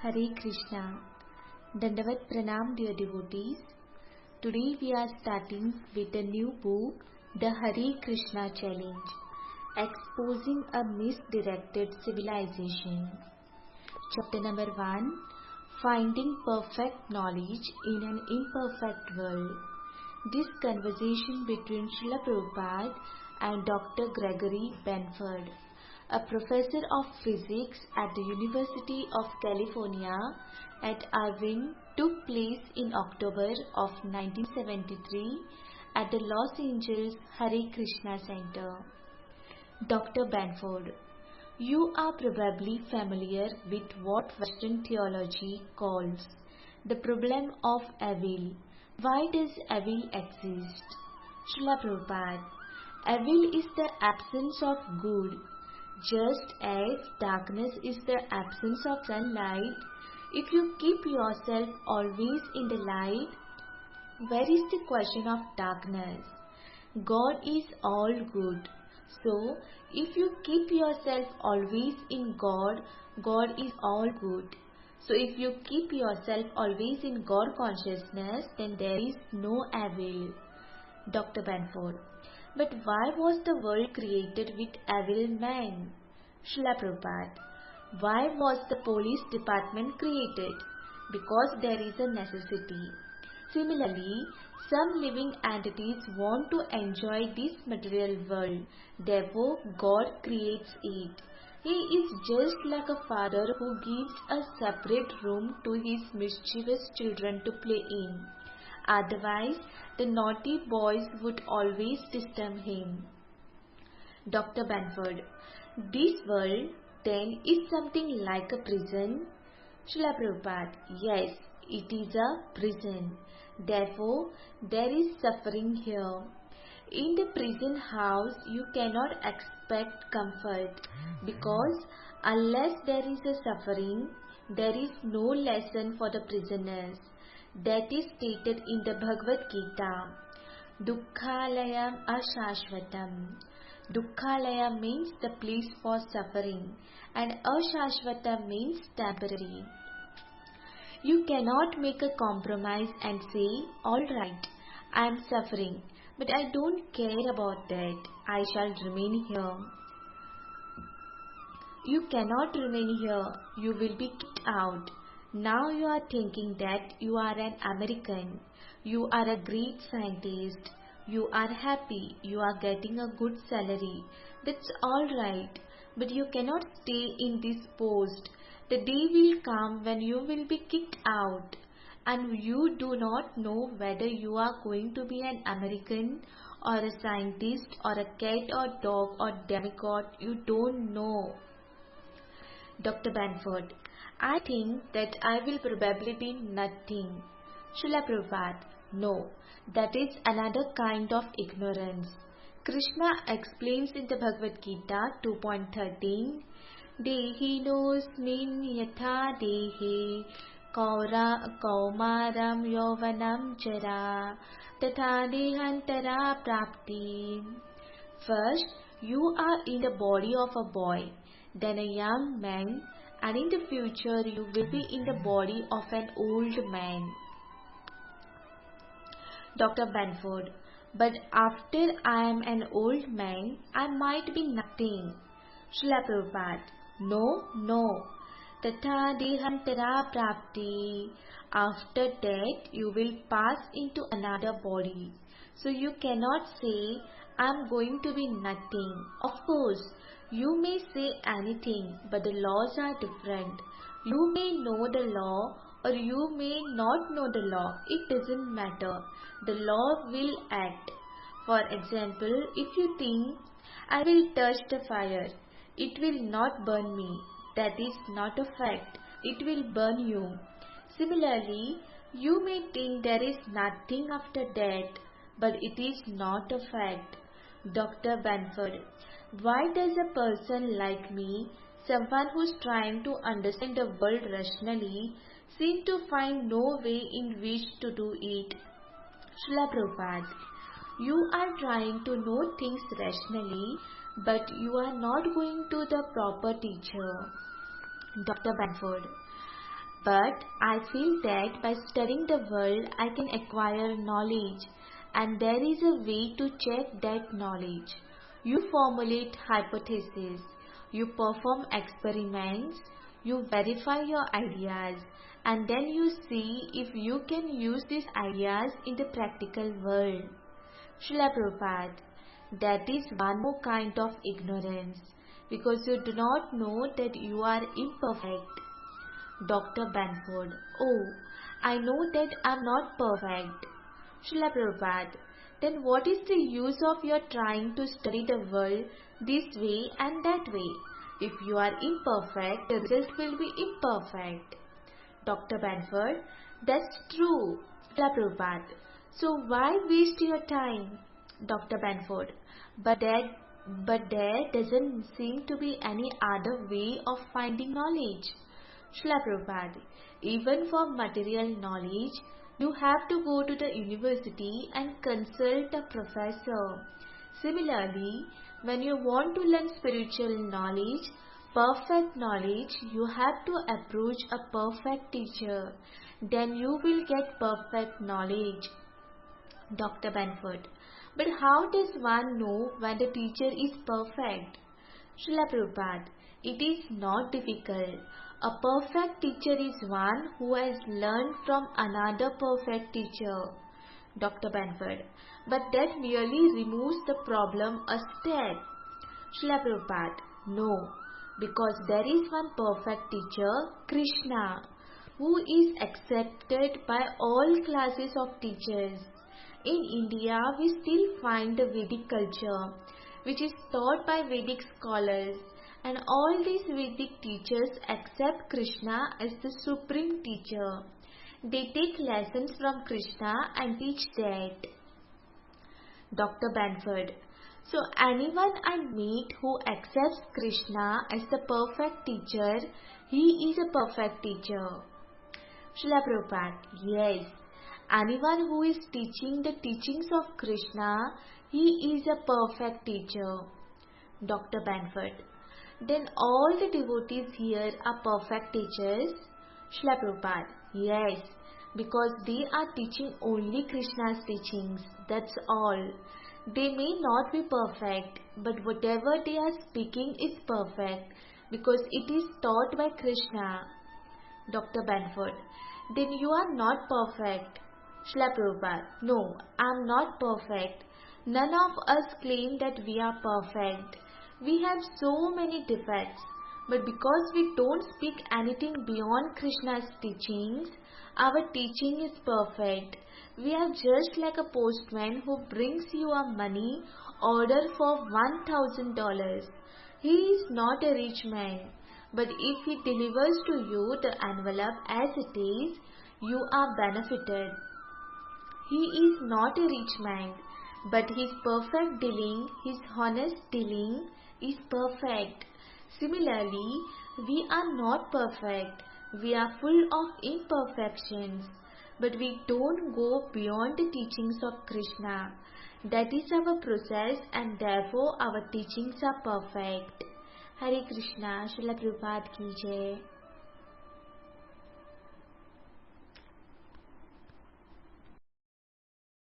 Hare Krishna. Dandavat Pranam, dear devotees. Today we are starting with a new book, the Hare Krishna Challenge, Exposing a Misdirected Civilization. Chapter number 1, Finding Perfect Knowledge in an Imperfect World. This conversation between Śrila Prabhupāda and Dr. Gregory Benford, a professor of physics at the University of California at Irvine, took place in October of 1973 at the Los Angeles Hare Krishna Center. Dr. Benford, you are probably familiar with what Western theology calls the problem of evil. Why does evil exist? Śrila Prabhupāda, evil is the absence of good. Just as darkness is the absence of sunlight, if you keep yourself always in the light, where is the question of darkness? God is all good. So, if you keep yourself always in God, God is all good. So, if you keep yourself always in God consciousness, then there is no evil. Dr. Benford, but why was the world created with evil men? Śrila Prabhupāda, why was the police department created? Because there is a necessity. Similarly, some living entities want to enjoy this material world. Therefore, God creates it. He is just like a father who gives a separate room to his mischievous children to play in. Otherwise, the naughty boys would always disturb him. Dr. Benford, this world then is something like a prison? Śrila Prabhupāda, yes, it is a prison. Therefore, there is suffering here. In the prison house, you cannot expect comfort because unless there is a suffering, there is no lesson for the prisoners. That is stated in the Bhagavad Gita. Dukkhalayam ashashvatam. Dukkhalaya means the place for suffering and ashashvata means temporary. You cannot make a compromise and say, alright, I am suffering, but I don't care about that. I shall remain here. You cannot remain here. You will be kicked out. Now you are thinking that you are an American, you are a great scientist, you are happy, you are getting a good salary. That's all right, but you cannot stay in this post. The day will come when you will be kicked out, and you do not know whether you are going to be an American or a scientist or a cat or dog or demigod. You don't know. Dr. Benford, I think that I will probably be nothing. Śrila Prabhupāda, no, that is another kind of ignorance. Krishna explains in the Bhagavad Gita 2.13, Dehinosmin yatha dehe kaumaram yovanam jara tatha dehantara prapti. First, you are in the body of a boy, then a young man, and in the future you will be in the body of an old man. Dr. Benford, but after I am an old man, I might be nothing. Śrila Prabhupāda, no. Tatha dehantara prapti. After that, you will pass into another body. So you cannot say, I am going to be nothing. Of course, you may say anything, but the laws are different. You may know the law or you may not know the law. It doesn't matter. The law will act. For example, if you think, I will touch the fire, it will not burn me. That is not a fact. It will burn you. Similarly, you may think there is nothing after that, but it is not a fact. Dr. Benford, why does a person like me, someone who is trying to understand the world rationally, seem to find no way in which to do it? Śrila Prabhupāda, you are trying to know things rationally, but you are not going to the proper teacher. Dr. Benford, But I feel that by studying the world I can acquire knowledge, and there is a way to check that knowledge. You formulate hypotheses, you perform experiments, you verify your ideas, and then you see if you can use these ideas in the practical world. Śrila Prabhupada, that is one more kind of ignorance, because you do not know that you are imperfect. Dr. Banford, oh, I know that I am not perfect. Śrila Prabhupada, then what is the use of your trying to study the world this way and that way? If you are imperfect, the result will be imperfect. Dr. Banford, that's true. Śrila Prabhupada, so why waste your time? Dr. Banford, but there doesn't seem to be any other way of finding knowledge. Śrila Prabhupada, even for material knowledge, you have to go to the university and consult a professor. Similarly, when you want to learn spiritual knowledge, perfect knowledge, you have to approach a perfect teacher. Then you will get perfect knowledge. Dr. Banford, but how does one know when the teacher is perfect? Śrila Prabhupada, it is not difficult. A perfect teacher is one who has learned from another perfect teacher. Dr. Banford, but that merely removes the problem a step. Śrila Prabhupada, no, because there is one perfect teacher, Krishna, who is accepted by all classes of teachers. In India, we still find the Vedic culture, which is taught by Vedic scholars, and all these Vedic teachers accept Krishna as the supreme teacher. They take lessons from Krishna and teach that. Dr. Banford, so anyone I meet who accepts Krishna as the perfect teacher, he is a perfect teacher. Śrila Prabhupada, yes. Anyone who is teaching the teachings of Krishna, he is a perfect teacher. Dr. Banford, then all the devotees here are perfect teachers? Śrila Prabhupada, yes, because they are teaching only Krishna's teachings, that's all. They may not be perfect, but whatever they are speaking is perfect, because it is taught by Krishna. Dr. Banford, then you are not perfect. Śrila Prabhupada, no, I am not perfect. None of us claim that we are perfect. We have so many defects, but because we don't speak anything beyond Krishna's teachings, our teaching is perfect. We are just like a postman who brings you a money order for $1,000. He is not a rich man, but if he delivers to you the envelope as it is, you are benefited. He is not a rich man, but his perfect dealing, his honest dealing is perfect. Similarly, we are not perfect. We are full of imperfections, but we don't go beyond the teachings of Krishna. That is our process, and therefore our teachings are perfect. Hare Krishna, Śrila Prabhupada ki jai.